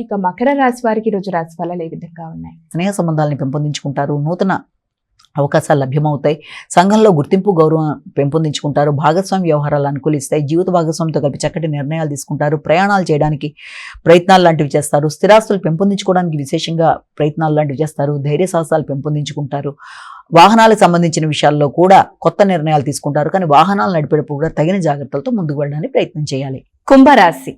ఇక మకర రాశి వారికి ఈరోజు రాశి ఫలాలు ఏ విధంగా ఉన్నాయి? స్నేహ సంబంధాలను పెంపొందించుకుంటారు, నూతన అవకాశాలు లభ్యమవుతాయి, సంఘంలో గుర్తింపు గౌరవం పెంపొందించుకుంటారు, భాగస్వామి వ్యవహారాలు అనుకూలిస్తాయి, జీవిత భాగస్వామితో కలిపి చక్కటి నిర్ణయాలు తీసుకుంటారు, ప్రయాణాలు చేయడానికి ప్రయత్నాలు లాంటివి చేస్తారు, స్థిరాస్తులు పెంపొందించుకోవడానికి విశేషంగా ప్రయత్నాలు లాంటివి చేస్తారు, ధైర్య సాహసాలు పెంపొందించుకుంటారు, వాహనాలకు సంబంధించిన విషయాల్లో కూడా కొత్త నిర్ణయాలు తీసుకుంటారు. కానీ వాహనాలు నడిపేటప్పుడు కూడా తగిన జాగ్రత్తలతో ముందుకు వెళ్ళడానికి ప్రయత్నం చేయాలి. కుంభరాశి.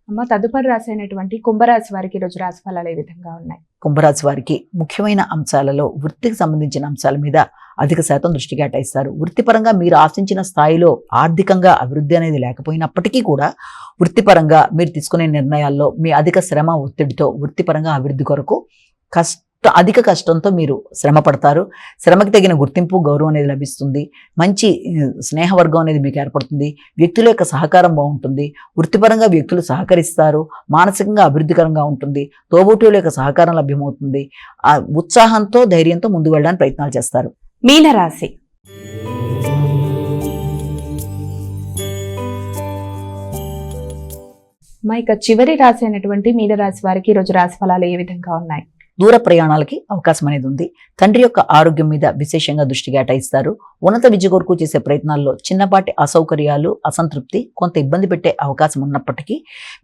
అమ్మ, తదుపరి రాశి అయినటువంటి కుంభరాశి వారికి ఈరోజు రాశి ఫలాలు ఏ విధంగా ఉన్నాయి? కుంభరాశి వారికి ముఖ్యమైన అంశాలలో వృత్తికి సంబంధించిన అంశాల మీద అధిక శాతం దృష్టి కేటాయిస్తారు. వృత్తిపరంగా మీరు ఆశించిన స్థాయిలో ఆర్థికంగా అభివృద్ధి అనేది లేకపోయినప్పటికీ కూడా వృత్తిపరంగా మీరు తీసుకునే నిర్ణయాల్లో మీ అధిక శ్రమ ఒత్తిడితో వృత్తిపరంగా అభివృద్ధి కొరకు అధిక కష్టంతో మీరు శ్రమ పడతారు. శ్రమకి తగిన గుర్తింపు గౌరవం అనేది లభిస్తుంది. మంచి స్నేహవర్గం అనేది మీకు ఏర్పడుతుంది. వ్యక్తుల యొక్క సహకారం బాగుంటుంది. వృత్తిపరంగా వ్యక్తులు సహకరిస్తారు. మానసికంగా అభివృద్ధికరంగా ఉంటుంది. తోబుట్టువుల యొక్క సహకారం లభ్యమవుతుంది. ఆ ఉత్సాహంతో ధైర్యంతో ముందుకు వెళ్ళడానికి ప్రయత్నాలు చేస్తారు. మీనరాశి. ఇక చివరి రాశి అయినటువంటి మీనరాశి వారికి ఈరోజు రాశి ఫలాలు ఏ విధంగా ఉన్నాయి? దూర ప్రయాణాలకి అవకాశం అనేది ఉంది. తండ్రి యొక్క ఆరోగ్యం మీద విశేషంగా దృష్టి కేటాయిస్తారు. ఉన్నత విద్య కొరకు చేసే ప్రయత్నాల్లో చిన్నపాటి అసౌకర్యాలు, అసంతృప్తి, కొంత ఇబ్బంది పెట్టే అవకాశం ఉన్నప్పటికీ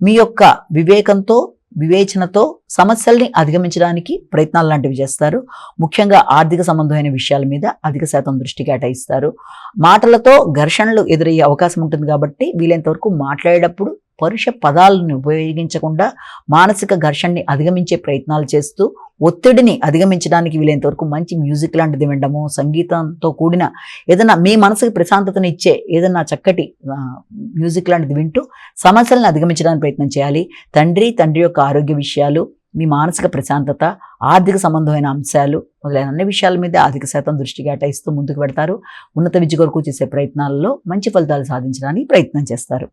మీ యొక్క వివేకంతో, వివేచనతో సమస్యల్ని అధిగమించడానికి ప్రయత్నాలు లాంటివి చేస్తారు. ముఖ్యంగా ఆర్థిక సంబంధమైన విషయాల మీద అధిక శాతం దృష్టి కేటాయిస్తారు. మాటలతో ఘర్షణలు ఎదురయ్యే అవకాశం ఉంటుంది కాబట్టి వీలైనంత వరకు మాట్లాడేటప్పుడు పరుష పదాలను ఉపయోగించకుండా మానసిక ఘర్షణని అధిగమించే ప్రయత్నాలు చేస్తూ ఒత్తిడిని అధిగమించడానికి వీలైనంత వరకు మంచి మ్యూజిక్ లాంటిది వినడము, సంగీతంతో కూడిన ఏదైనా మీ మనసుకి ప్రశాంతతని ఇచ్చే ఏదైనా చక్కటి మ్యూజిక్ లాంటిది వింటూ సమస్యలను అధిగమించడానికి ప్రయత్నం చేయాలి. తండ్రి యొక్క ఆరోగ్య విషయాలు, మీ మానసిక ప్రశాంతత, ఆర్థిక సంబంధమైన అంశాలు మొదలైన అన్ని విషయాల మీద అధిక శాతం దృష్టి కేటాయిస్తూ ముందుకు పెడతారు. ఉన్నత విద్య కొరకు చేసే ప్రయత్నాలలో మంచి ఫలితాలు సాధించడానికి ప్రయత్నం చేస్తారు.